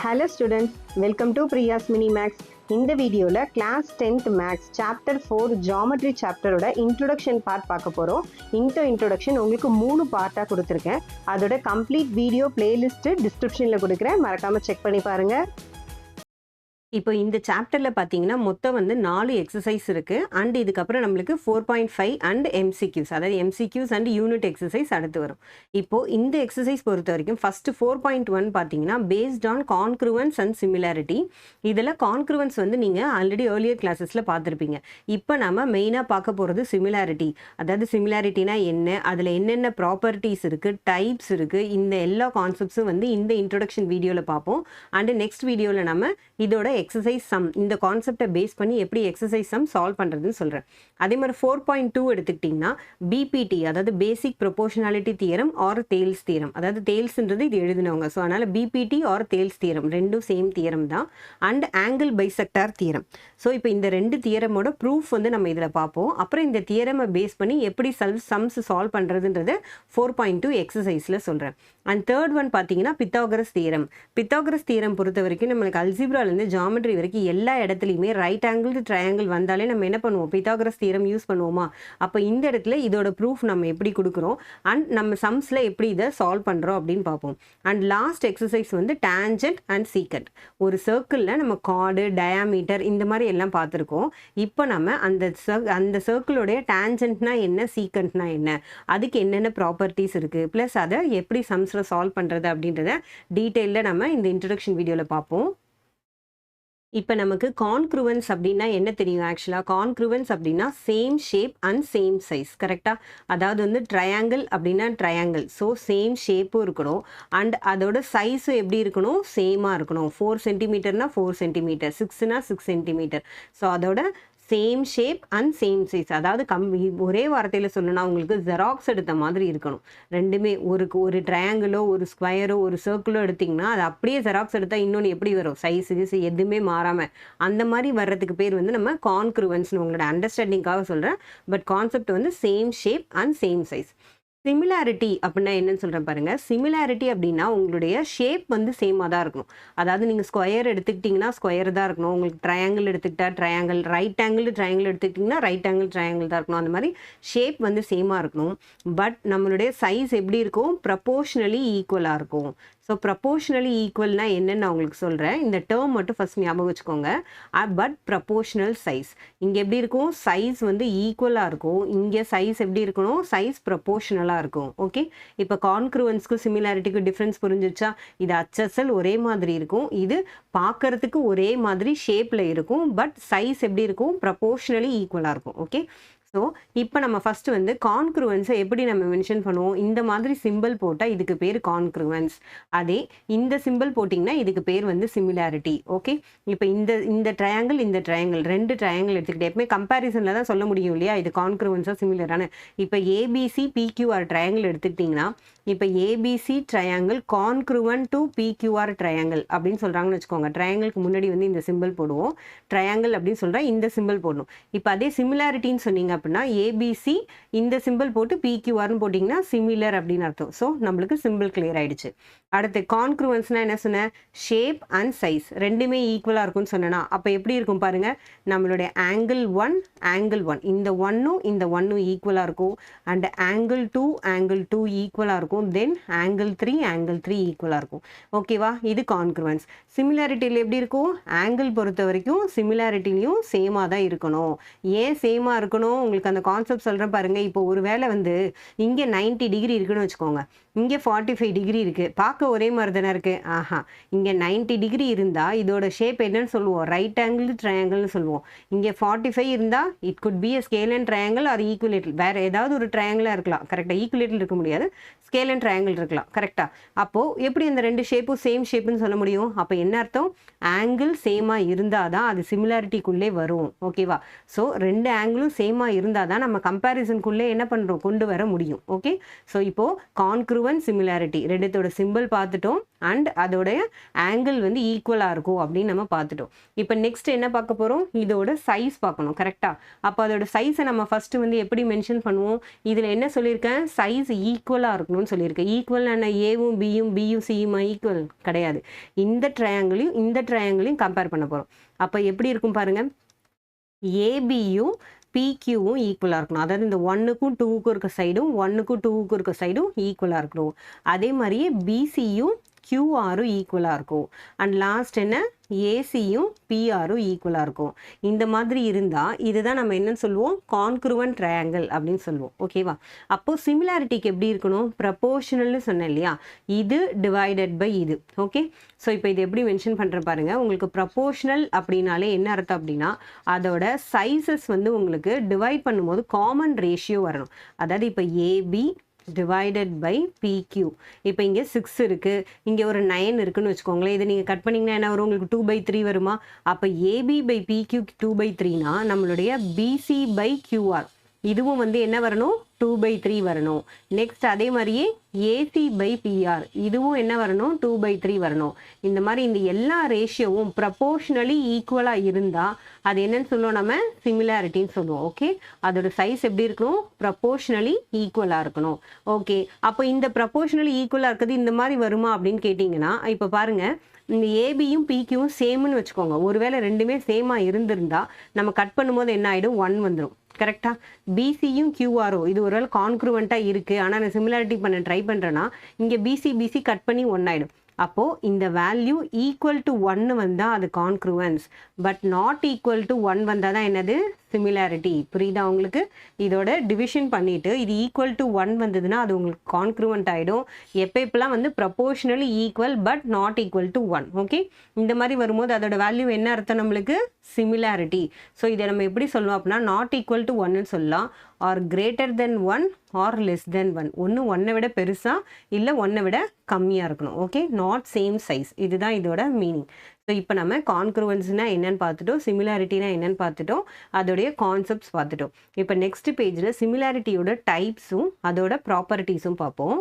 Hello students, welcome to Priya's Mini Max. இந்த வீடியோல class 10th maths chapter 4 geometry சாப்டரோட introduction part பார்க்க போறோம். இந்த இன்ட்ரோடக்ஷன் உங்களுக்கு 3 பார்ட்டா கொடுத்திருக்கேன். அதோட கம்ப்ளீட் வீடியோ பிளேலிஸ்ட் டிஸ்கிரிப்ஷன்ல கொடுக்கிறேன். மறக்காம செக் பண்ணி பாருங்க. இப்போ இந்த சாப்டரில் பார்த்தீங்கன்னா மொத்தம் வந்து 4 எக்ஸசைஸ் இருக்குது. அண்ட் இதுக்கப்புறம் நம்மளுக்கு 4.5 அண்ட் எம்சிக்யூஸ், அதாவது எம்சிக்யூஸ் அண்ட் யூனிட் எக்ஸசைஸ் அடுத்து வரும். இப்போது இந்த எக்ஸசைஸ் பொறுத்த வரைக்கும் ஃபஸ்ட்டு 4.1 பார்த்தீங்கன்னா பேஸ்ட் ஆன் கான்க்ருவன்ஸ் அண்ட் சிமிலாரிட்டி. இதில் கான்க்ருவன்ஸ் வந்து நீங்கள் ஆல்ரெடி ஏர்லியர் கிளாஸஸில் பார்த்துருப்பீங்க. இப்போ நம்ம மெயினாக பார்க்க போகிறது சிமிலாரிட்டி. அதாவது சிமிலாரிட்டினா என்ன, அதில் என்னென்ன ப்ராப்பர்ட்டிஸ் இருக்குது, டைப்ஸ் இருக்குது, இந்த எல்லா கான்செப்ட்ஸும் வந்து இந்த இன்ட்ரொடக்ஷன் வீடியோவில் பார்ப்போம். அண்டு நெக்ஸ்ட் வீடியோவில் நம்ம இதோட எக்ஸசைஸ் சம், இந்த கான்செப்டை பேஸ் பண்ணி எப்படி எக்ஸசைஸ் சம் சால்வ் பண்ணுறதுன்னு சொல்கிறேன். அதே மாதிரி 4.2 எடுத்துக்கிட்டிங்கன்னா பிபிடி, அதாவது basic proportionality theorem or Thales theorem. அதாவது தேல்ஸ்ன்றது இது எழுதினவங்க, ஸோ அதனால் பிபிடி ஆர் தேல்ஸ் தியரம் ரெண்டும் சேம் தியரம் தான். And angle bisector theorem. So இப்போ இந்த ரெண்டு தியரமோட ப்ரூஃப் வந்து நம்ம இதில் பார்ப்போம். அப்புறம் இந்த தியரமை பேஸ் பண்ணி எப்படி சம்ஸ் சால்வ் பண்ணுறதுன்றது 4.2 எக்ஸசைஸில் சொல்கிறேன். அண்ட் தேர்ட் ஒன் பார்த்தீங்கன்னா பித்தாகரஸ் தியரம். பித்தாகரஸ் தியரம் பொறுத்த வரைக்கும் நம்மளுக்கு அல்ஜிப்ராலேருந்து ஜியோமெட்ரி வரைக்கும் எல்லா இடத்துலையுமே ரைட் ஆங்கிள் ட்ரையாங்கிள் வந்தாலே நம்ம என்ன பண்ணுவோம், பித்தாகரஸ் தியரம் யூஸ் பண்ணுவோமா. அப்போ இந்த இடத்துல இதோட ப்ரூஃப் நம்ம எப்படி கொடுக்குறோம் அண்ட் நம்ம சம்ஸில் எப்படி இதை சால்வ் பண்ணுறோம் அப்படின்னு பார்ப்போம். அண்ட் லாஸ்ட் எக்ஸசைஸ் வந்து டேஞ்சன்ட் அண்ட் சீக்கண்ட். ஒரு சர்க்கிளில் நம்ம கார்டு, டயாமீட்டர் இந்த மாதிரி எல்லாம் பார்த்துருக்கோம். இப்போ நம்ம அந்த சர்க்கிளோடைய டேஞ்சன்ட்னா என்ன, சீக்கண்ட்னா என்ன, அதுக்கு என்னென்ன ப்ராப்பர்ட்டிஸ் இருக்குது, ப்ளஸ் அதை எப்படி சம்ஸில் சால்வ் பண்ணுறது அப்படின்றத டீட்டெயிலில் நம்ம இந்த இன்ட்ரடக்ஷன் வீடியோவில் பார்ப்போம். இப்போ நமக்கு கான்க்ருவன்ஸ் அப்படின்னா என்ன தெரியும்? ஆக்சுவலாக கான்க்ருவன்ஸ் அப்படின்னா same shape and same size, கரெக்டாக? அதாவது வந்து ட்ரையாங்கிள் அப்படின்னா ட்ரையாங்கிள், ஸோ சேம் ஷேப்பும் இருக்கணும் அண்ட் அதோட சைஸும் எப்படி இருக்கணும், சேமாக இருக்கணும். 4 சென்டிமீட்டர்னா 4 சென்டிமீட்டர், 6னா 6 சென்டிமீட்டர். ஸோ அதோட same shape and same size, அதாவது ஒரே வார்த்தையில் சொல்லணும்னா உங்களுக்கு ஜெராக்ஸ் எடுத்த மாதிரி இருக்கணும். ரெண்டுமே ஒரு ட்ரையாங்கிளோ ஒரு ஸ்கொயரோ ஒரு சர்க்கிளோ எடுத்திங்கன்னா அது அப்படியே ஜெராக்ஸ் எடுத்தால் இன்னொன்று எப்படி வரும், சைஸ் எதுவுமே மாறாமல் அந்த மாதிரி வர்றதுக்கு பேர் வந்து நம்ம கான்க்ருவன்ஸ்னு உங்களோட அண்டர்ஸ்டாண்டிங்காக சொல்கிறேன். பட் கான்செப்ட் வந்து same shape and same size. Similarity அப்படின்னா என்னன்னு சொல்கிறேன் பாருங்கள். சிமிலாரிட்டி அப்படின்னா உங்களுடைய ஷேப் வந்து சேமாக தான் இருக்கணும். அதாவது நீங்கள் ஸ்கொயர் எடுத்துக்கிட்டிங்கன்னா ஸ்கொயர் தான் இருக்கணும். உங்களுக்கு ட்ரையாங்கிள் எடுத்துக்கிட்டா ட்ரையாங்கிள், ரைட் ஆங்கிள் ட்ரையாங்கிள் எடுத்துக்கிட்டிங்கன்னா ரைட் ஆங்கிள் ட்ரையாங்கிள் தான் இருக்கணும். அந்த மாதிரி ஷேப் வந்து சேமாக இருக்கணும். பட் நம்மளுடைய சைஸ் எப்படி இருக்கும், ப்ரப்போர்ஷனலி ஈக்குவலாக இருக்கும். ஸோ ப்ரப்போர்ஷனலி ஈக்குவல்னா என்னென்னு நான் உங்களுக்கு சொல்கிறேன். இந்த டேர்ம் மட்டும் ஃபஸ்ட் ஞாபகம் வச்சுக்கோங்க. பட் ப்ரப்போர்ஷனல் சைஸ் இங்கே எப்படி இருக்கும், சைஸ் வந்து ஈக்குவலாக இருக்கும். இங்கே சைஸ் எப்படி இருக்கணும், சைஸ் ப்ரப்போர்ஷனலாக இருக்கும். ஓகே, இப்போ கான்க்ருவன்ஸ்க்கு சிமிலாரிட்டிக்கு டிஃப்ரென்ஸ் புரிஞ்சிச்சா? இது HSL ஒரே மாதிரி இருக்கும், இது பார்க்கறதுக்கு ஒரே மாதிரி ஷேப்பில் இருக்கும், பட் சைஸ் எப்படி இருக்கும், ப்ரப்போர்ஷனலி ஈக்குவலாக இருக்கும். ஓகே, ஸோ இப்போ நம்ம ஃபஸ்ட்டு வந்து கான்க்ருவன்ஸை எப்படி நம்ம மென்ஷன் பண்ணுவோம், இந்த மாதிரி சிம்பிள் போட்டால் இதுக்கு பேர் கான்க்ருவன்ஸ். அதே இந்த சிம்பிள் போட்டிங்கன்னா இதுக்கு பேர் வந்து சிமிலாரிட்டி. ஓகே, இப்போ இந்த ட்ரையாங்கிள் இந்த ட்ரையாங்கிள் ரெண்டு ட்ரையாங்கிள் எடுத்துக்கிட்டே எப்பவுமே கம்பேரிசனில் தான் சொல்ல முடியும் இல்லையா, இது கான்க்ருவன்ஸாக சிமிலரான. இப்போ ABC PQR ட்ரையாங்கிள் எடுத்துக்கிட்டிங்கன்னா இப்போ ABC triangle congruent to PQR triangle அப்படின்னு சொல்கிறாங்கன்னு வச்சுக்கோங்க. ட்ரையாங்கிளுக்கு முன்னாடி வந்து இந்த சிம்பிள் போடுவோம், ட்ரையாங்கிள் அப்படின்னு சொல்கிறா இந்த சிம்பிள் போடணும். இப்போ அதே சிமிலாரிட்டின்னு சொன்னீங்க அப்படின்னா ABC இந்த சிம்பிள் போட்டு PQRனு போட்டிங்கன்னா சிமிலர் அப்படின்னு அர்த்தம். ஸோ நம்மளுக்கு சிம்பிள் கிளியர் ஆகிடுச்சு. அடுத்து கான்க்ருவன்ஸ்னால் என்ன சொன்னேன், ஷேப் அண்ட் சைஸ் ரெண்டுமே ஈக்குவலாக இருக்கும்னு சொன்னேன்னா அப்போ எப்படி இருக்கும் பாருங்கள். நம்மளுடைய ஆங்கிள் 1 இந்த 1ம் ஈக்குவலாக இருக்கும். அண்ட் ஆங்கிள் 2 ஈக்குவலாக இருக்கும். தென் ஆங்கிள் 3 ஈக்குவலாக இருக்கும். ஓகேவா, இது கான்க்ருவன்ஸ். சிமிலாரிட்டியில் எப்படி இருக்கும், ஆங்கிள் பொறுத்த வரைக்கும் சிமிலாரிட்டிலையும் சேமாக தான் இருக்கணும். ஏன் சேமாக இருக்கணும் உங்களுக்கு அந்த கான்செப்ட் சொல்கிறேன் பாருங்கள். இப்போ ஒரு வேளை வந்து இங்கே 90 டிகிரி இருக்குன்னு வச்சுக்கோங்க, இங்கே 45 டிகிரி இருக்குது, பார்க்க ஒரே மாதிரி தானே இருக்குது. இங்கே 90 டிகிரி இருந்தால் இதோட ஷேப் என்னன்னு சொல்லுவோம், ரைட் ஆங்கிள் ட்ரையாங்கிள்னு சொல்லுவோம். இங்கே 45 இருந்தால் it could be a scale and triangle or equilateral, வேறு ஏதாவது ஒரு ட்ரையாங்கிளாக இருக்கலாம். கரெக்டாக, ஈக்குவலேட்டல் இருக்க முடியாது, ஸ்கேல் அண்ட் ட்ரையாங்கிள் இருக்கலாம். கரெக்டாக, அப்போது எப்படி இந்த ரெண்டு ஷேப்பும் சேம் ஷேப்புன்னு சொல்ல முடியும்? அப்போ என்ன அர்த்தம், ஆங்கிள் சேமாக இருந்தால் தான் அது சிமிலாரிட்டிக்குள்ளே வரும். ஓகேவா, ஸோ ரெண்டு ஆங்கிளும் சேமாக இருந்தால் தான் நம்ம கம்பேரிசனுக்குள்ளே என்ன பண்ணுறோம், கொண்டு வர முடியும். ஓகே, ஸோ இப்போது கான்க்ருவன் கான்க்ரூவன்ட் சிமிலாரிட்டி, ரெண்டுத்தோட சிம்பிள் பார்த்துட்டோம் அண்ட் அதோடைய ஆங்கிள் வந்து ஈக்குவலாக இருக்கும் அப்படின்னு நம்ம பார்த்துட்டோம். இப்போ நெக்ஸ்ட் என்ன பார்க்க போகிறோம், இதோட சைஸ் பார்க்கணும் கரெக்டாக. அப்போ அதோட சைஸை நம்ம ஃபஸ்ட்டு வந்து எப்படி மென்ஷன் பண்ணுவோம், இதில் என்ன சொல்லியிருக்கேன், சைஸ் ஈக்குவலாக இருக்கணும்னு சொல்லியிருக்கேன். ஈக்குவல் என்ன, ஏவும் பியும் சியுமா ஈக்குவல் கிடையாது. இந்த ட்ரையாங்கிளையும் கம்பேர் பண்ண போகிறோம். அப்போ எப்படி இருக்கும் பாருங்கள், ஏபியும் பிக்யூவும் ஈக்குவலாக இருக்கணும். அதாவது இந்த 1க்கும் 2க்கும் இருக்க சைடும் 1க்கும் 2க்கும் இருக்க சைடும் ஈக்குவலாக இருக்கணும். அதே மாதிரியே பிசியும் கியூஆரும் ஈக்குவலாக இருக்கும். அண்ட் லாஸ்ட் என்ன, ஏசியும் பிஆரும் ஈக்குவலாக இருக்கும். இந்த மாதிரி இருந்தால் இதுதான் நம்ம என்னன்னு சொல்லுவோம், கான்க்ரூவன்ட் ட்ரையாங்கிள் அப்படின்னு சொல்லுவோம். ஓகேவா? அப்போது சிமிலாரிட்டிக்கு எப்படி இருக்கணும், ப்ரப்போர்ஷனல்னு சொன்னேன் இல்லையா, இது டிவைடட் பை இது. ஓகே, ஸோ இப்போ இது எப்படி மென்ஷன் பண்ணுற பாருங்க. உங்களுக்கு ப்ரப்போர்ஷனல் அப்படின்னாலே என்ன அர்த்தம் அப்படின்னா அதோட சைஸஸ் வந்து உங்களுக்கு டிவைட் பண்ணும்போது காமன் ரேஷியோ வரணும். அதாவது இப்போ ஏபி divided by PQ. இப்போ இங்கே 6 இருக்குது, இங்கே ஒரு 9 இருக்குன்னு வச்சுக்கோங்களேன். இதை நீங்கள் கட் பண்ணிங்கன்னா என்ன வரும், உங்களுக்கு 2/3 வருமா? அப்போ AB by PQ 2/3னா நம்மளுடைய BC by QR இதுவும் வந்து என்ன வரணும், 2/3 வரணும். நெக்ஸ்ட் அதே மாதிரியே ஏசி பை பிஆர் இதுவும் என்ன வரணும், 2/3 வரணும். இந்த மாதிரி இந்த எல்லா ரேஷியோவும் ப்ரப்போர்ஷனலி ஈக்குவலாக இருந்தால் அது என்னன்னு சொல்லுவோம், நம்ம சிமிலாரிட்டின்னு சொல்லுவோம். ஓகே, அதோட சைஸ் எப்படி இருக்கணும், ப்ரப்போர்ஷனலி ஈக்குவலாக இருக்கணும். ஓகே, அப்போ இந்த ப்ரப்போர்ஷனலி ஈக்குவலாக இருக்கிறது இந்த மாதிரி வருமா அப்படின்னு கேட்டிங்கன்னா, இப்போ பாருங்கள், இந்த ஏபியும் பிக்யூவும் சேம்னு வச்சுக்கோங்க. ஒருவேளை ரெண்டுமே சேமாக இருந்திருந்தா நம்ம கட் பண்ணும்போது என்ன ஆகிடும், 1 வந்துடும். கரெக்டாக? பிசியும் கியூஆரோ இது ஒரு வேளை கான்க்ரூவெண்ட்டாக இருக்குது, ஆனால் நான் சிமிலாரிட்டி பண்ண ட்ரை பண்ணுறேன்னா இங்கே பிசி கட் பண்ணி 1 ஆகிடும். அப்போது இந்த வேல்யூ ஈக்குவல் டு 1 வந்தால் அது கான்க்ரூவன்ஸ், பட் நாட் ஈக்குவல் டு 1 வந்தால் தான் என்னது, சிமிலாரிட்டி. புரியுதா உங்களுக்கு? இதோட டிவிஷன் பண்ணிவிட்டு இது ஈக்குவல் டு 1 வந்ததுன்னா அது உங்களுக்கு கான்க்ரூவன்ட் ஆகிடும். எப்போலாம் வந்து proportionally equal but not equal to 1. Okay, இந்த மாதிரி வரும்போது அதோட வேல்யூ என்ன அர்த்தம் நம்மளுக்கு, சிமிலாரிட்டி. ஸோ இதை நம்ம எப்படி சொல்லுவோம் அப்படின்னா, நாட் ஈக்குவல் டு 1ன்னு சொல்லலாம், or greater than 1 or less than 1. ஒன்று 1 விட பெருசாக இல்லை 1 விட கம்மியாக இருக்கணும். ஓகே, நாட் சேம் சைஸ், இதுதான் இதோட மீனிங். ஸோ இப்போ நம்ம கான்க்ரூவன்ஸ்னால் என்னென்னு பார்த்துட்டோம், சிமிலாரிட்டினா என்னென்னு பார்த்துட்டோம், அதோடைய கான்செப்ட்ஸ் பார்த்துட்டோம். இப்போ நெக்ஸ்ட் பேஜில் சிமிலாரிட்டியோட டைப்ஸும் அதோட ப்ராப்பர்ட்டிஸும் பார்ப்போம்.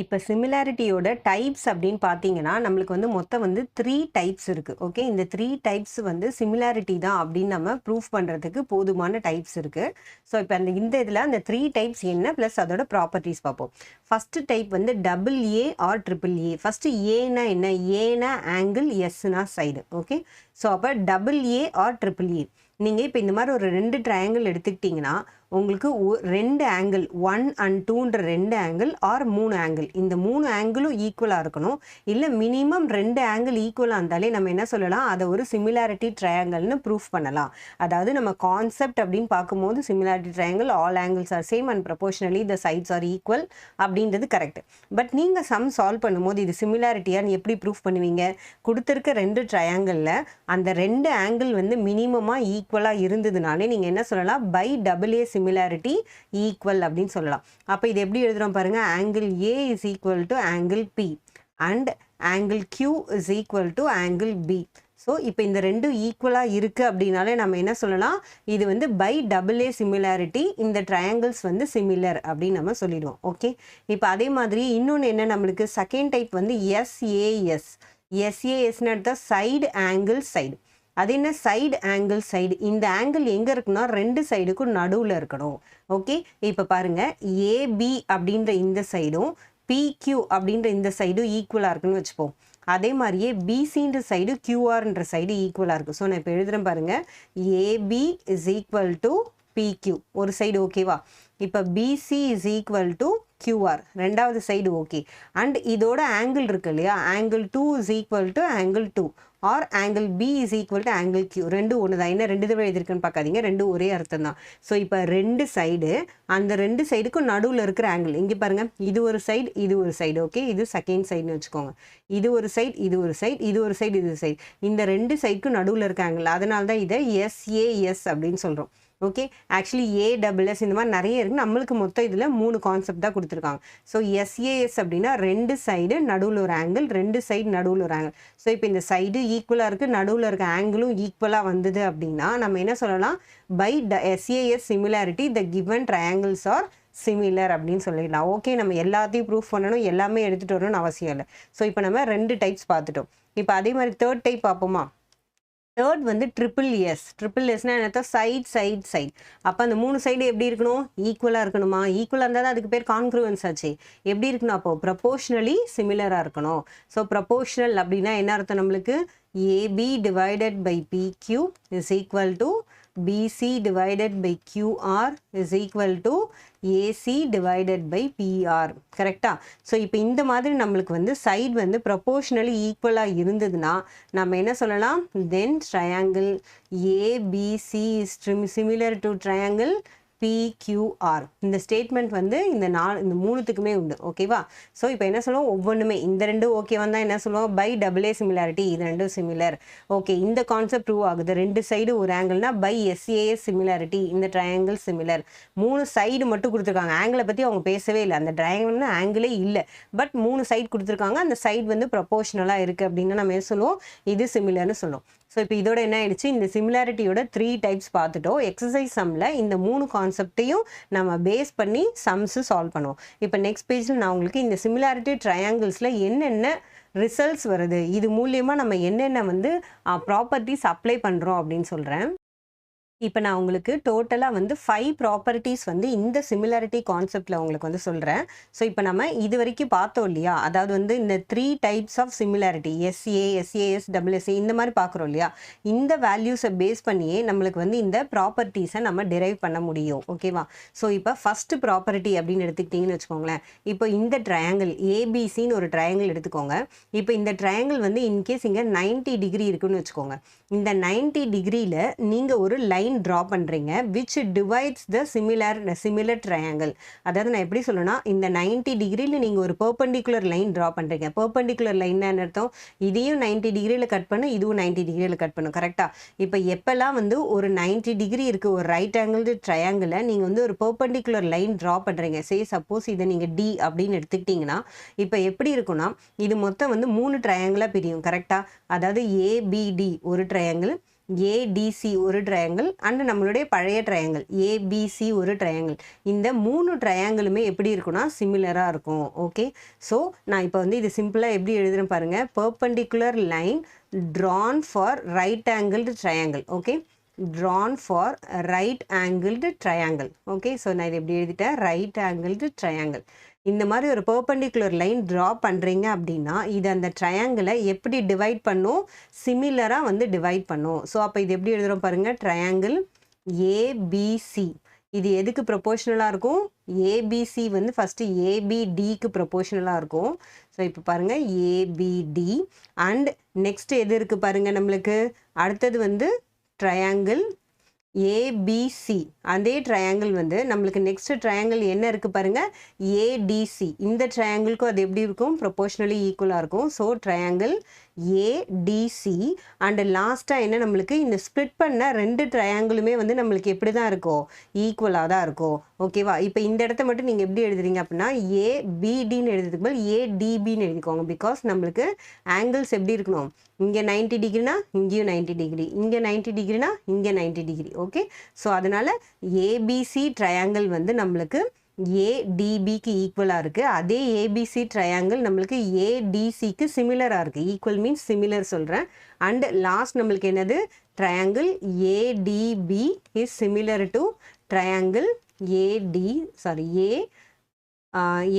இப்போ சிமிலாரிட்டியோட டைப்ஸ் அப்படின்னு பார்த்தீங்கன்னா நம்மளுக்கு வந்து மொத்தம் வந்து 3 டைப்ஸ் இருக்குது. ஓகே, இந்த 3 டைப்ஸ் வந்து சிமிலாரிட்டி தான் அப்படின்னு நம்ம ப்ரூஃப் பண்ணுறதுக்கு போதுமான டைப்ஸ் இருக்குது. ஸோ இப்போ இந்த இதில் அந்த 3 டைப்ஸ் என்ன ப்ளஸ் அதோட ப்ராப்பர்ட்டிஸ் பார்ப்போம். ஃபஸ்ட்டு டைப் வந்து AA ஆர் AAA. ஃபஸ்ட்டு ஏனா என்ன, ஏனா ஆங்கிள், எஸ்னா சைடு. ஓகே, ஸோ அப்போ AA ஆர் AAA. நீங்கள் இப்போ இந்த மாதிரி ஒரு 2 ட்ரையாங்கிள் எடுத்துக்கிட்டிங்கன்னா உங்களுக்கு 2 ஆங்கிள் 1 and 2ன்ற 2 ஆங்கிள் ஆர் 3 ஆங்கிள், இந்த 3 ஆங்கிளும் ஈக்குவலாக இருக்கணும். இல்லை மினிமம் 2 ஆங்கிள் ஈக்குவலாக இருந்தாலே நம்ம என்ன சொல்லலாம், அதை ஒரு சிமிலாரிட்டி ட்ரையாங்கிள்னு ப்ரூஃப் பண்ணலாம். அதாவது நம்ம கான்செப்ட் அப்படின்னு பார்க்கும்போது similarity triangle all angles are same and proportionally the sides are equal அப்படின்றது கரெக்ட். பட் நீங்கள் சம் சால்வ் பண்ணும்போது இது சிமிலாரிட்டியான்னு எப்படி ப்ரூஃப் பண்ணுவீங்க, கொடுத்துருக்க 2 ட்ரையாங்கிளில் அந்த 2 ஆங்கிள் வந்து மினிமமாக ஈக்குவலாக இருந்ததுனாலே நீங்கள் என்ன சொல்லலாம், பை AA சிமிலாரிட்டி ஈக்குவல் அப்படின்னு சொல்லலாம். அப்போ இது எப்படி எழுதுறோம் பாருங்க, angle A is equal to angle P and angle Q is equal to angle B. So இப்போ இந்த 2 ஈக்குவலாக இருக்குது அப்படின்னாலே நம்ம என்ன சொல்லலாம், இது வந்து பை AA சிமிலாரிட்டி இந்த ட்ரையாங்கிள்ஸ் வந்து சிமிலர் அப்படின்னு நம்ம சொல்லிடுவோம். ஓகே, இப்போ அதே மாதிரி இன்னொன்று என்ன, நம்மளுக்கு செகண்ட் டைப் வந்து SAS. SASன்னு எடுத்தால் சைடு ஆங்கிள் சைடு. அது என்ன, சைடு ஆங்கிள் சைடு. இந்த ஆங்கிள் எங்கே இருக்குன்னா 2 சைடுக்கும் நடுவில் இருக்கணும். ஓகே, இப்போ பாருங்கள், AB அப்படின்ற இந்த சைடும் PQ அப்படின்ற இந்த சைடும் ஈக்குவலாக இருக்குன்னு வச்சுப்போம். அதே மாதிரியே BCன்ற சைடு QRன்ற சைடு ஈக்குவலாக இருக்குது. ஸோ நான் இப்போ எழுதுகிறேன் பாருங்கள், AB is equal to PQ ஒரு சைடு. ஓகேவா? இப்போ BC is equal to QR ரெண்டாவது சைடு. ஓகே, அண்ட் இதோட ஆங்கிள் இருக்கு இல்லையா, angle 2 is equal to angle 2 or angle B is equal to angle Q. ரெண்டும் ஒன்று தான். என்ன 2 தடவை எழுதிருக்குன்னு பார்க்காதீங்க, 2 ஒரே அர்த்தம் தான். ஸோ இப்போ 2 சைடு, அந்த 2 சைடுக்கும் நடுவில் இருக்கிற ஆங்கிள் இங்கே பாருங்கள், இது ஒரு சைடு இது ஒரு சைடு. ஓகே, இது செகண்ட் சைடுன்னு வச்சுக்கோங்க. இது ஒரு சைடு இது ஒரு சைடு, இது ஒரு சைடு இது சைடு, இந்த 2 சைடுக்கும் நடுவில் இருக்க ஆங்கிள். அதனால தான் இதை SAS அப்படின்னு சொல்கிறோம். ஓகே, ஆக்சுவலி ASS இந்த மாதிரி நிறைய இருக்குது, நம்மளுக்கு மொத்தம் இதில் 3 கான்செப்ட் தான் கொடுத்துருக்காங்க. ஸோ SAS அப்படின்னா 2 சைடு நடுவில் ஒரு ஆங்கிள், 2 சைடு நடுவில் ஒரு ஆங்கிள். ஸோ இப்போ இந்த சைடு ஈக்குவலாக இருக்குது, நடுவில் இருக்க ஆங்கிளும் ஈக்குவலாக வந்தது அப்படின்னா நம்ம என்ன சொல்லலாம், by SAS similarity the given triangles are similar அப்படின்னு சொல்லிடலாம். ஓகே, நம்ம எல்லாத்தையும் ப்ரூஃப் பண்ணணும், எல்லாமே எடுத்துகிட்டு வரணும்னு அவசியம் இல்லை. ஸோ இப்போ நம்ம 2 டைப்ஸ் பார்த்துட்டோம். இப்போ அதே மாதிரி தேர்ட் டைப் பார்ப்போமா? தேர்ட் வந்து ட்ரிபிள் எஸ்னா என்னத்த? சைட். அப்போ அந்த 3 சைடு எப்படி இருக்கணும்? ஈக்குவலாக இருக்கணுமா? ஈக்குவலாக இருந்தால் தான் அதுக்கு பேர் கான்க்ரூவன்ஸ் ஆச்சு. எப்படி இருக்கணும்? அப்போ ப்ரொபோர்ஷனலி சிமிலராக இருக்கணும். ஸோ ப்ரொபோர்ஷனல் அப்படின்னா என்ன அர்த்தம் நம்மளுக்கு? AB divided by PQ is equal to BC divided by QR is equal to AC divided by PR. கரெக்டா? ஸோ இப்போ இந்த மாதிரி நம்மளுக்கு வந்து சைடு வந்து ப்ரொபோர்ஷனலி ஈக்குவலாக இருந்ததுன்னா நம்ம என்ன சொல்லலாம்? Then triangle ABC is similar to triangle PQR. இந்த ஸ்டேட்மெண்ட் வந்து இந்த 3த்துக்குமே உண்டு. ஓகேவா? ஸோ இப்போ என்ன சொல்லுவோம்? ஒவ்வொன்றுமே இந்த 2 ஓகே வந்தால் என்ன சொல்லுவோம்? பை டபுள் ஏ சிமிலாரிட்டி, இது 2 சிமிலர். ஓகே, இந்த கான்செப்ட் ப்ரூவ் ஆகுது. 2 சைடு ஒரு ஆங்கிள்னா பை SAS சிமிலாரிட்டி, இந்த ட்ரையாங்கிள் சிமிலர். 3 சைடு மட்டும் கொடுத்துருக்காங்க. ஆங்கிளை பற்றி அவங்க பேசவே இல்லை. அந்த ட்ரையாங்கிள்னு ஆங்கிளே இல்லை. பட் 3 சைடு கொடுத்துருக்காங்க. அந்த சைடு வந்து ப்ரொபோர்ஷனலாக இருக்குது அப்படின்னா நம்ம என்ன சொல்லுவோம்? இது சிமிலர்னு சொல்லுவோம். ஸோ இப்போ இதோட என்ன ஆயிடுச்சு? இந்த சிமிலாரிட்டியோட 3 டைப்ஸ் பார்த்துட்டோம். எக்ஸசைஸ் சம்மில் இந்த 3 கான்செப்டையும் நம்ம பேஸ் பண்ணி சம்ஸு சால்வ் பண்ணுவோம். இப்போ நெக்ஸ்ட் பேஜில் நான் உங்களுக்கு இந்த சிமிலாரிட்டி ட்ரையாங்கிள்ஸில் என்னென்ன ரிசல்ட்ஸ் வருது, இது மூலியமாக நம்ம என்னென்ன வந்து ப்ராப்பர்ட்டிஸ் அப்ளை பண்ணுறோம் அப்படின்னு சொல்கிறேன். இப்போ நான் உங்களுக்கு டோட்டலாக வந்து 5 ப்ராப்பர்ட்டிஸ் வந்து இந்த சிமிலாரிட்டி கான்செப்டில் உங்களுக்கு வந்து சொல்கிறேன். ஸோ இப்போ நம்ம இது வரைக்கும் பார்த்தோம் இல்லையா? அதாவது வந்து இந்த 3 types of similarity SA, SAS, SSA இந்த மாதிரி பார்க்குறோம் இல்லையா? இந்த வேல்யூஸை பேஸ் பண்ணியே நம்மளுக்கு வந்து இந்த ப்ராப்பர்ட்டிஸை நம்ம டிரைவ் பண்ண முடியும். ஓகேவா? ஸோ இப்போ ஃபஸ்ட்டு ப்ராப்பர்ட்டி அப்படின்னு எடுத்துக்கிட்டிங்கன்னு வச்சுக்கோங்களேன். இப்போ இந்த ட்ரையாங்கிள் ஏபிசின்னு ஒரு ட்ரையாங்கிள் எடுத்துக்கோங்க. இப்போ இந்த ட்ரையாங்கிள் வந்து இன்கேஸ் இங்கே 90 டிகிரி இருக்குன்னு வச்சுக்கோங்க. இந்த 90 டிகிரியில் நீங்கள் ஒரு லைன் ட்ரா பண்ணுறீங்க which divides the similar triangle. அதாவது நான் எப்படி சொல்லணும்னா, இந்த 90 டிகிரியில் நீங்கள் ஒரு பெர்பெண்டிகுலர் லைன் ட்ரா பண்ணுறீங்க. பெர்பெண்டிகுலர் லைன்னா என்ன அர்த்தம்? இதையும் 90 டிகிரியில் கட் பண்ணு, இதுவும் 90 டிகிரியில் கட் பண்ணும். கரெக்டாக? இப்போ எப்போல்லாம் வந்து ஒரு 90 டிகிரி இருக்குது ஒரு ரைட் ஆங்கிள் ட்ரையாங்கிளை நீங்கள் வந்து ஒரு பெர்பெண்டிகுலர் லைன் ட்ரா பண்ணுறீங்க. சப்போஸ் இதை நீங்கள் D அப்படின்னு எடுத்துக்கிட்டிங்கன்னா இப்போ எப்படி இருக்குன்னா, இது மொத்தம் வந்து 3 ட்ரையாங்கிளாக பிரியும். கரெக்டாக? அதாவது ABD ஒரு ட்ரையாங்கிள், ADC ஒரு ட்ரையாங்கிள் அண்ட் நம்மளுடைய பழைய ட்ரையாங்கிள் ABC ஒரு ட்ரையாங்கிள். இந்த 3 ட்ரையாங்கிளுமே எப்படி இருக்குன்னா சிமிலராக இருக்கும். ஓகே, ஸோ நான் இப்போ வந்து இது சிம்பிளாக எப்படி எழுதுறேன் பாருங்கள். Perpendicular line drawn for right angled triangle. Okay, drawn for right angled triangle. Okay, so நான் இது எப்படி எழுதிட்டேன்? Right angled triangle. இந்த மாதிரி ஒரு பெர்பெண்டிகுலர் லைன் ட்ரா பண்ணுறீங்க அப்படின்னா இது அந்த ட்ரையாங்கிளை எப்படி டிவைட் பண்ணும்? சிமிலராக வந்து டிவைட் பண்ணும். ஸோ அப்போ இது எப்படி எழுதுகிறோம் பாருங்கள். ட்ரையாங்கிள் ஏபிசி இது எதுக்கு ப்ரொபோர்ஷனலாக இருக்கும்? ஏபிசி வந்து ஃபஸ்ட்டு ஏபிடிக்கு ப்ரொபோர்ஷனலாக இருக்கும். ஸோ இப்போ பாருங்கள் ஏபிடி அண்ட் நெக்ஸ்ட் எது இருக்குது பாருங்கள் நம்மளுக்கு. அடுத்தது வந்து ட்ரையாங்கிள் ஏபிசி. அதே ட்ரையாங்கிள் வந்து நம்மளுக்கு நெக்ஸ்ட் ட்ரையாங்கிள் என்ன இருக்குது பாருங்கள், ஏடிசி. இந்த ட்ரையாங்கிளுக்கும் அது எப்படி இருக்கும்? ப்ரொபோர்ஷனலி ஈக்குவலாக இருக்கும். ஸோ ட்ரையாங்கிள் ஏடிசி அண்ட் லாஸ்ட்டாக என்ன நம்மளுக்கு இந்த ஸ்ப்ளிட் பண்ண 2 ட்ரையாங்கிளுமே வந்து நம்மளுக்கு எப்படி தான் இருக்கும்? ஈக்குவலாக தான் இருக்கும். ஓகேவா? இப்போ இந்த இடத்த மட்டும் நீங்கள் எப்படி எழுதுறீங்க அப்படின்னா ஏபிடின்னு எழுதுறதுக்கு பதில் ஏடிபின்னு எழுதிக்கோங்க. பிகாஸ் நம்மளுக்கு ஆங்கிள்ஸ் எப்படி இருக்கணும்? இங்கே 90 டிகிரினா இங்கேயும் 90 டிகிரி, இங்கே 90 டிகிரினா இங்கே 90 டிகிரி. ஓகே, ஸோ அதனால் ஏபிசி ட்ரையாங்கிள் வந்து நம்மளுக்கு ஏடிபிக்கு ஈக்குவலாக இருக்குது. அதே ஏபிசி ட்ரையாங்கிள் நம்மளுக்கு ஏடிசிக்கு சிமிலராக இருக்குது. ஈக்குவல் மீன்ஸ் சிமிலர் சொல்கிறேன். அண்ட் லாஸ்ட் நம்மளுக்கு என்னது? Triangle ATP is similar to triangle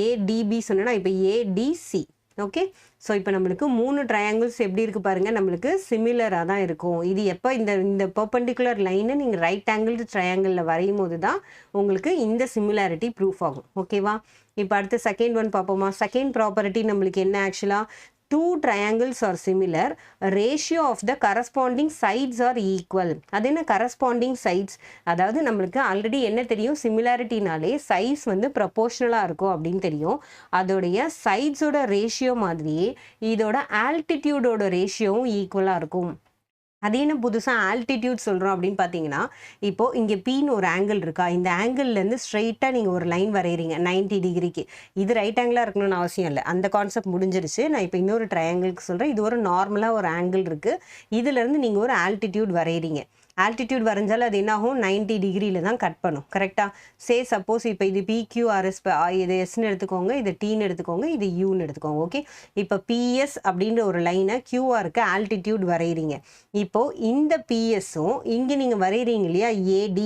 ATP சொன்னா இப்போ ஏடிசி. ஓகே, ஸோ இப்போ நம்மளுக்கு 3 ட்ரையாங்கிள்ஸ் எப்படி இருக்குது பாருங்கள், நம்மளுக்கு சிமிலராக தான் இருக்கும். இது எப்போ இந்த பெர்பெண்டிகுலர் லைனை நீங்கள் ரைட் ஆங்கிள் ட்ரையாங்கிளில் வரையும் போது தான் உங்களுக்கு இந்த சிமிலாரிட்டி ப்ரூஃப் ஆகும். ஓகேவா? இப்போ அடுத்து செகண்ட் ஒன் பார்ப்போமா. செகண்ட் ப்ராப்பர்ட்டி நம்மளுக்கு என்ன? ஆக்சுவலாக 2 triangles are similar, ratio of the corresponding sides are equal. அது என்ன corresponding sides? அதாவது நம்மளுக்கு ஆல்ரெடி என்ன தெரியும்? சிமிலாரிட்டினாலே சைஸ் வந்து ப்ரொபோர்ஷனலாக இருக்கும் அப்படின்னு தெரியும். அதோடைய சைட்ஸோட ரேஷியோ மாதிரியே இதோட ஆல்டிடியூடோட ரேஷியோவும் ஈக்குவலாக இருக்கும். அது என்ன புதுசாக ஆல்டிடியூட் சொல்கிறோம் அப்படின்னு பார்த்தீங்கன்னா, இப்போது இங்கே Pன்னு ஒரு ஆங்கிள் இருக்கா, இந்த ஆங்கிள்லேருந்து ஸ்ட்ரெயிட்டாக நீங்கள் ஒரு லைன் வரைகிறீங்க 90 டிகிரிக்கு. இது ரைட் ஆங்கிளாக இருக்கணும்னு அவசியம் இல்லை. அந்த கான்செப்ட் முடிஞ்சிருச்சு. நான் இப்போ இன்னொரு ட்ரையாங்கிளுக்கு சொல்கிறேன். இது ஒரு நார்மலாக ஒரு ஆங்கிள் இருக்குது. இதுலேருந்து நீங்கள் ஒரு ஆல்டிடியூட் வரைகிறீங்க. ஆல்டிடியூட் வரைஞ்சாலும் அது என்ன ஆகும் 90 டிகிரியில் தான் கட் பண்ணும் கரெக்டாக. சப்போஸ் இப்போ இது PQRS, இது எஸ்ன்னு எடுத்துக்கோங்க, இது டீன்னு எடுத்துக்கோங்க, இது யூன்னு எடுத்துக்கோங்க. ஓகே, இப்போ PS அப்படின்ற ஒரு லைனை QRக்கு ஆல்டிடியூட் வரைகிறீங்க. இப்போது இந்த PSஸும் இங்கே நீங்கள் வரைகிறீங்க இல்லையா AD,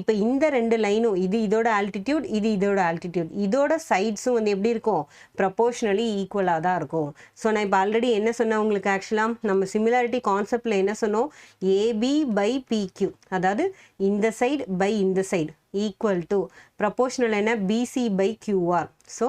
இப்போ இந்த ரெண்டு லைனும் இது இதோட ஆல்டிடியூட், இது இதோட ஆல்டிடியூட், இதோட சைட்ஸும் வந்து எப்படி இருக்கும், ப்ரப்போர்ஷனலி ஈக்குவலாக தான் இருக்கும். ஸோ நான் இப்போ ஆல்ரெடி என்ன சொன்னேன் உங்களுக்கு, ஆக்சுவலாக நம்ம சிமிலாரிட்டி கான்செப்டில் என்ன சொன்னோம், AB by PQ, அதாவது இந்த சைடு பை இந்த சைடு ஈக்குவல் டு ப்ரப்போர்ஷனல் என்ன BC by QR. So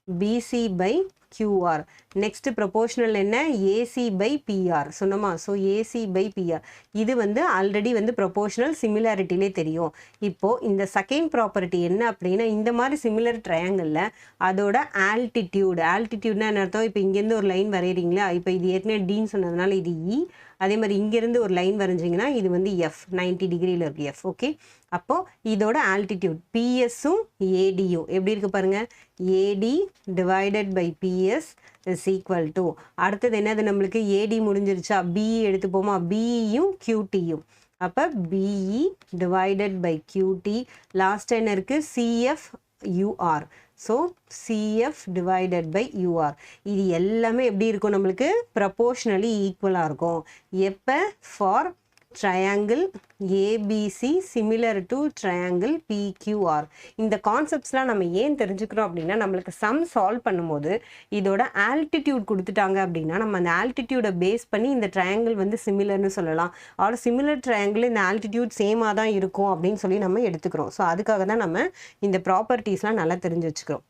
BC by QR. Next proportional என்ன AC by PR சொன்னோமா. ஸோ AC by PR இது வந்து ஆல்ரெடி வந்து ப்ரப்போர்ஷனல் சிமிலாரிட்டிலே தெரியும். இப்போது இந்த செகண்ட் ப்ராப்பர்ட்டி என்ன அப்படின்னா, இந்த மாதிரி சிமிலர் ட்ரையாங்கிளில் அதோட ஆல்டிடியூட்னா என்ன அர்த்தம், இப்போ இங்கேருந்து ஒரு லைன் வரைகிறீங்களா, இப்போ இது ஏற்கனவே டீன்னு சொன்னதுனால இது E, அதே மாதிரி இங்கேருந்து ஒரு லைன் வரைஞ்சிங்கன்னா இது வந்து F, 90 டிகிரியில் இருக்குது F. ஓகே, அப்போது இதோட ஆல்டிடியூட் PSஸும் ADயும் எப்படி இருக்குது பாருங்கள், AD divided by PS is equal to, அடுத்தது என்னது நம்மளுக்கு AD முடிஞ்சிருச்சா, BE எடுத்துப்போமா, BEயும் QTயும், அப்போ BE divided by QT, last என்ன இருக்குது CF UR. So CF divided by UR. இது எல்லாமே எப்படி இருக்கும் நம்மளுக்கு, ப்ரப்போர்ஷனலி ஈக்குவலாக இருக்கும். எப்போ, for triangle ABC similar to triangle PQR. இந்த கான்செப்ட்ஸ்லாம் நம்ம ஏன் தெரிஞ்சுக்கிறோம் அப்படின்னா, நம்மளுக்கு சம் சால்வ் பண்ணும்போது இதோட ஆல்டிடியூட் கொடுத்துட்டாங்க அப்படின்னா நம்ம அந்த ஆல்டிடியூடை பேஸ் பண்ணி இந்த ட்ரையாங்கிள் வந்து சிமிலர்னு சொல்லலாம். ஆர் சிமிலர் ட்ரையாங்கிள் இந்த ஆல்டிடியூட் சேமாக தான் இருக்கும் அப்படின்னு சொல்லி நம்ம எடுத்துக்கிறோம். ஸோ அதுக்காக தான் நம்ம இந்த ப்ராப்பர்ட்டிஸ்லாம் நல்லா தெரிஞ்சு வச்சுக்கிறோம்.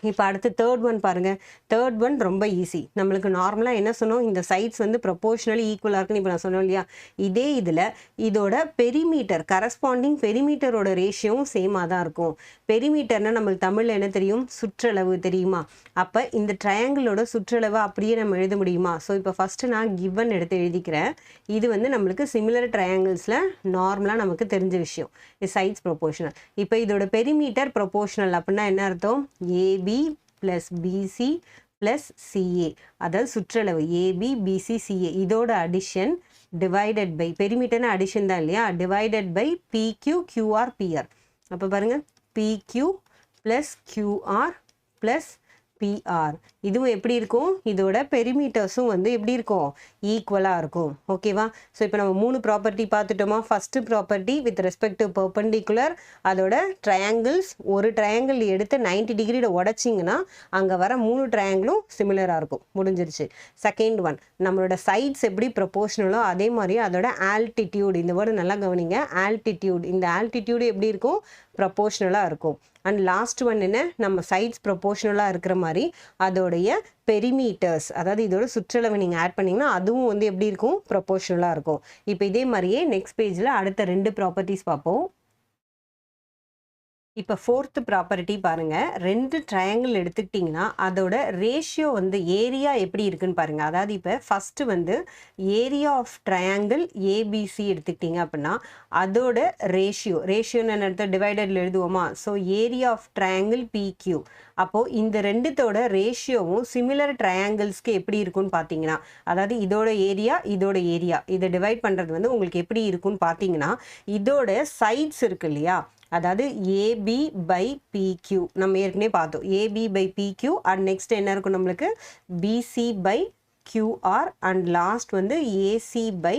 இப்போ அடுத்து தேர்ட் ஒன் பாருங்கள். தேர்ட் ஒன் ரொம்ப ஈஸி. நம்மளுக்கு நார்மலாக என்ன சொன்னோம், இந்த சைட்ஸ் வந்து ப்ரப்போர்ஷனலி ஈக்குவலாக இருக்குன்னு இப்போ நான் சொன்னோம் இல்லையா. இதே இதில் இதோட பெரிமீட்டர், கரஸ்பாண்டிங் பெரிமீட்டரோட ரேஷியோவும் சேமாக தான் இருக்கும். பெரிமீட்டர்னால் நம்மளுக்கு தமிழில் என்ன தெரியும், சுற்றளவு தெரியுமா. அப்போ இந்த ட்ரையாங்கிளோட சுற்றளவு அப்படியே நம்ம எழுத முடியுமா. ஸோ இப்போ ஃபஸ்ட்டு நான் கிவன் எடுத்து எழுதிக்கிறேன். இது வந்து நம்மளுக்கு சிமிலர் ட்ரையாங்கிள்ஸில் நார்மலாக நமக்கு தெரிஞ்ச விஷயம், சைட்ஸ் ப்ரொபோர்ஷனல். இப்போ இதோட பெரிமீட்டர் ப்ரொபோர்ஷனல் அப்படின்னா என்ன அர்த்தம், AB plus BC plus CA, அதாவது சுற்றளவு AB BC CA இதோட அடிஷன் டிவைடட் பை, பெரிமீட்டர்னு அடிஷன் தான் இல்லையா, divided by PQ QR PR. அப்போ பாருங்கள், PQ plus QR plus PR. இதுவும் எப்படி இருக்கும், இதோட பெரிமீட்டர்ஸும் வந்து எப்படி இருக்கும், ஈக்குவலாக இருக்கும். ஓகேவா. ஸோ இப்போ நம்ம 3 ப்ராப்பர்ட்டி பார்த்துட்டோமா. First property with respect to perpendicular, அதோட ட்ரையாங்கிள்ஸ், ஒரு ட்ரையாங்கிள் எடுத்து 90 டிகிரியில் உடச்சிங்கன்னா அங்கே வர 3 ட்ரையாங்கிளும் சிமிலராக இருக்கும், முடிஞ்சிருச்சு. செகண்ட் ஒன், நம்மளோட சைட்ஸ் எப்படி ப்ரொபோர்ஷனலோ அதே மாதிரி அதோட ஆல்டிடியூட், இந்த வேர்டு நல்லா கவனிங்க, ஆல்டிடியூட், இந்த ஆல்டிடியூடு எப்படி இருக்கும், ப்ரொபோர்ஷனலாக இருக்கும். அண்ட் லாஸ்ட் ஒன் என்ன, நம்ம சைட்ஸ் ப்ரொபோர்ஷனலாக இருக்கிற மாதிரி அதோடைய பெரிமீட்டர்ஸ், அதாவது இதோட சுற்றளவை நீங்கள் ஆட் பண்ணிங்கன்னா அதுவும் வந்து எப்படி இருக்கும், ப்ரொபோர்ஷனலாக இருக்கும். இப்போ இதே மாதிரியே நெக்ஸ்ட் பேஜில் அடுத்த 2 ப்ராப்பர்ட்டிஸ் பார்ப்போம். இப்போ ஃபோர்த்து ப்ராப்பர்ட்டி பாருங்கள். 2 ட்ரையாங்கிள் எடுத்துக்கிட்டிங்கன்னா அதோட ரேஷியோ வந்து ஏரியா எப்படி இருக்குன்னு பாருங்கள். அதாவது இப்போ ஃபஸ்ட்டு வந்து ஏரியா ஆஃப் ட்ரையாங்கிள் ABC எடுத்துக்கிட்டிங்க அப்படின்னா அதோட ரேஷியோன்னு என்ன டிவைடரில் எழுதுவோமா. So area of triangle PQ. அப்போது இந்த ரெண்டுத்தோட ரேஷியோவும் சிமிலர் ட்ரையாங்கிள்ஸ்க்கு எப்படி இருக்குன்னு பார்த்தீங்கன்னா, அதாவது இதோட ஏரியா இதை டிவைட் பண்ணுறது வந்து உங்களுக்கு எப்படி இருக்குன்னு பார்த்தீங்கன்னா, இதோட சைட்ஸ் இருக்கு இல்லையா, அதாவது AB by PQ நம்ம ஏற்கனவே பார்த்தோம். AB by PQ and next என்ன இருக்கும் நம்மளுக்கு BC by QR and last வந்து AC by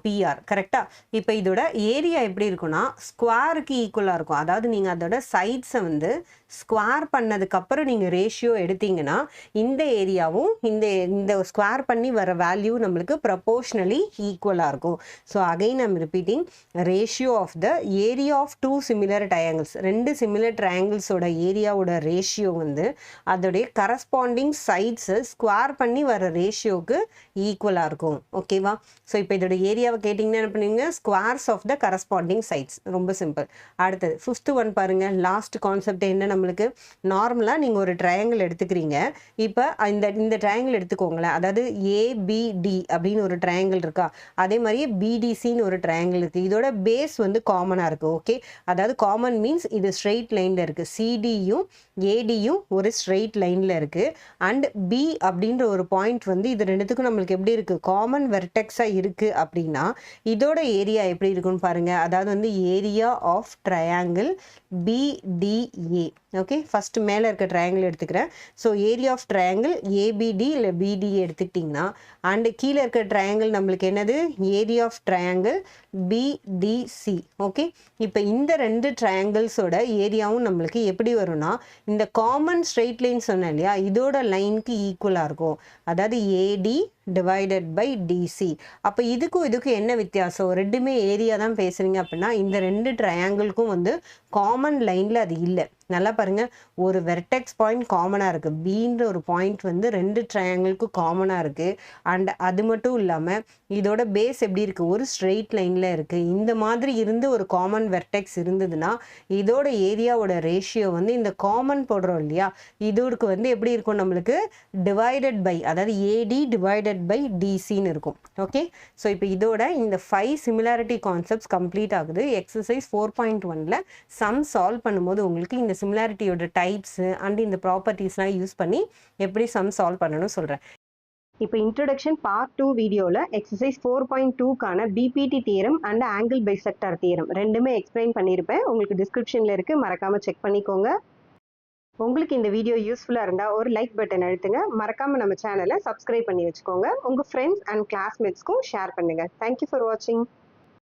PR. கரெக்டாக. இப்போ இதோட ஏரியா எப்படி இருக்குன்னா ஸ்கொயருக்கு ஈக்குவலாக இருக்கும். அதாவது நீங்கள் அதோட சைட்ஸை வந்து ஸ்கொயர் பண்ணதுக்கப்புறம் நீங்கள் ரேஷியோ எடுத்தீங்கன்னா இந்த ஏரியாவும் இந்த ஸ்கொயர் பண்ணி வர வேல்யூ நம்மளுக்கு ப்ரப்போர்ஷனலி ஈக்குவலாக இருக்கும். So again I'm repeating, ratio of the area of 2 similar triangles, 2 similar ட்ரையாங்கிள்ஸோட ஏரியாவோட ratio வந்து அதோடைய கரஸ்பாண்டிங் சைட்ஸை ஸ்கொயர் பண்ணி வர ரேஷியோவுக்கு ஈக்குவலாக இருக்கும். ஓகேவா. ஸோ இப்போ இதோட ஏரியாவை கேட்டிங்கன்னா என்ன பண்ணுவீங்க, squares of the corresponding sides. ரொம்ப சிம்பிள். அடுத்தது 5th ஒன் பாருங்கள். லாஸ்ட் கான்செப்ட் என்ன, நம்மளுக்கு நார்மலாக நீங்கள் ஒரு ட்ரையாங்கிள் எடுத்துக்கிறீங்க. இப்போ இந்த ட்ரையாங்கிள் எடுத்துக்கோங்களேன். அதாவது ABD அப்படின்னு ஒரு ட்ரையாங்கிள் இருக்கா, அதே மாதிரியே BDCன்னு ஒரு ட்ரையாங்கிள் இருக்குது. இதோட பேஸ் வந்து காமனாக இருக்குது. ஓகே, அதாவது காமன் மீன்ஸ் இது ஸ்ட்ரெயிட் லைனில் இருக்குது. CDயும் ADயும் ஒரு ஸ்ட்ரெயிட் லைனில் இருக்குது. அண்ட் B அப்படின்ற ஒரு பாயிண்ட் வந்து இது ரெண்டுத்துக்கும் நம்மளுக்கு எப்படி இருக்குது, காமன் வெர்டெக்ஸாக இருக்குது அப்படின்னா இதோட ஏரியா எப்படி இருக்குன்னு பாருங்க. அதாவது வந்து area of triangle BDA. Okay, first மேலே இருக்க ட்ரையாங்கிள் எடுத்துக்கிறேன். So area of triangle ABD இல்லை BDA எடுத்துக்கிட்டிங்கன்னா அண்டு கீழே இருக்க ட்ரையாங்கிள் நம்மளுக்கு என்னது area of triangle BDC. Okay, இப்போ இந்த ரெண்டு ட்ரையாங்கிள்ஸோட ஏரியாவும் நம்மளுக்கு எப்படி வரும்னா இந்த காமன் ஸ்ட்ரெயிட் லைன் சொன்னேன் இல்லையா, இதோட லைனுக்கு ஈக்குவலாக இருக்கும். அதாவது AD டிவைடட் பை DC. அப்போ இதுக்கும் என்ன வித்தியாசம்? ரெண்டுமே ஏரியா தான் பேசுறீங்க அப்படின்னா இந்த ரெண்டு ட்ரையாங்கிள்க்கும் வந்து காமன் லைனில் அது இல்லை. நல்லா பாருங்க, ஒரு வெர்டெக்ஸ் பாயிண்ட் காமனாக இருக்குது. பீன்ற ஒரு பாயிண்ட் வந்து ரெண்டு ட்ரையாங்கிள்க்கும் காமனாக இருக்குது. அண்ட் அது மட்டும் இல்லாமல் இதோட பேஸ் எப்படி இருக்குது? ஒரு ஸ்ட்ரெயிட் லைனில் இருக்குது. இந்த மாதிரி இருந்து ஒரு காமன் வெர்டெக்ஸ் இருந்ததுன்னா இதோட ஏரியாவோட ரேஷியோ வந்து இந்த காமன் போடுறோம் இல்லையா, இதோருக்கு வந்து எப்படி இருக்கும்? நம்மளுக்கு டிவைடட் பை, அதாவது AD டிவைடட் பை DCன்னு இருக்கும். ஓகே, ஸோ இப்போ இதோட இந்த 5 சிமிலாரிட்டி கான்செப்ட்ஸ் கம்ப்ளீட் ஆகுது. எக்ஸசைஸ் 4.1ல் சம் சால்வ் பண்ணும்போது உங்களுக்கு இந்த சிமிலாரிட்டியோட டைப்ஸு அண்ட் இந்த ப்ராப்பர்ட்டிஸ்லாம் யூஸ் பண்ணி எப்படி சம் சால்வ் பண்ணணும்னு சொல்கிறேன். இப்போ இன்ட்ரடக்ஷன் பார்ட் 2 வீடியோவில் எக்ஸசைஸ் 4.2க்கான BPT theorem and angle bisector theorem ரெண்டுமே எக்ஸ்பிளைன் பண்ணியிருப்பேன். உங்களுக்கு டிஸ்கிரிப்ஷனில் இருக்குது, மறக்காமல் செக் பண்ணிக்கோங்க. உங்களுக்கு இந்த வீடியோ யூஸ்ஃபுல்லாக இருந்தால் ஒரு லைக் பட்டன் அழுத்துங்க. மறக்காமல் நம்ம சேனலை சப்ஸ்கிரைப் பண்ணி வச்சுக்கோங்க. உங்கள் ஃப்ரெண்ட்ஸ் அண்ட் கிளாஸ்மேட்ஸ்க்கும் ஷேர் பண்ணுங்கள். தேங்க்யூ ஃபார் வாட்சிங்.